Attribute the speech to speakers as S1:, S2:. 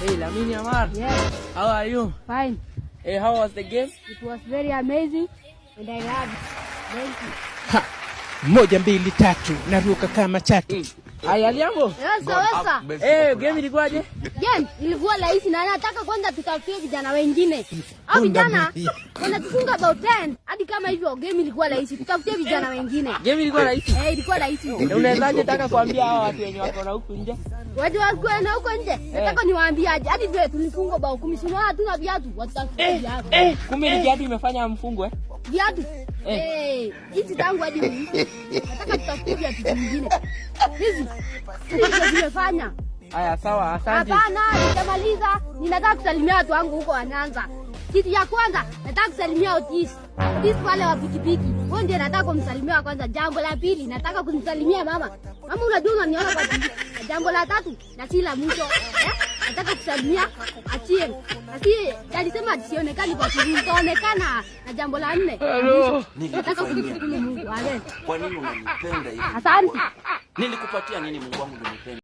S1: Hey, Lamine Yamal.
S2: Yes.
S1: How are you?
S2: Fine.
S1: Hey, how was the game?
S2: It was very amazing and I loved it. Thank you.
S3: Ha. 1, 2, 3 naruka kama chatu.
S1: Hali yangu?
S2: Sasa.
S1: Game ilikuwaje?
S2: Game ilikuwa rahisi na nataka kwanza tutafutie vijana wengine. Au vijana wanatufunga about 10 hadi kama hivyo game ilikuwa rahisi. Tutafutie vijana wengine.
S1: Game ilikuwa rahisi?
S2: Ilikuwa rahisi.
S1: Unawezaje taka kuambia hawa watu wenye wako na huku nje?
S2: Watu wako na huko nje. Nataka niwaambiaje hadi vile tulifunga bao 10 sio hatuna viatu watatafutia viatu.
S1: Kumbe ni viatu imefanya mfungwe?
S2: Viatu. Hizi tangu hadi hivi. Nataka tutafutie viatu vingine. Hizi zimefanya.
S1: Haya sawa, asante.
S2: Hapana, nitamaliza. Ninataka kusalimia watu wangu huko wanaanza. Kitu ya kwanza, nataka kusalimia Otis. Otis wale wa pikipiki. Wao ndio nataka kumsalimia kwanza. Jambo la pili, nataka kumsalimia mama. Mama unajua unaniona kwa TV. Jambo la tatu, na si la mwisho. Nataka kusalimia Achieng. Alisema asionekani kwa TV, itaonekana. Na jambo la 4. Nataka kumshukuru Mungu.
S4: Kwa nini unanipenda hivi?
S2: Asante.
S4: Nilikupatia nini Mungu wangu unanipenda?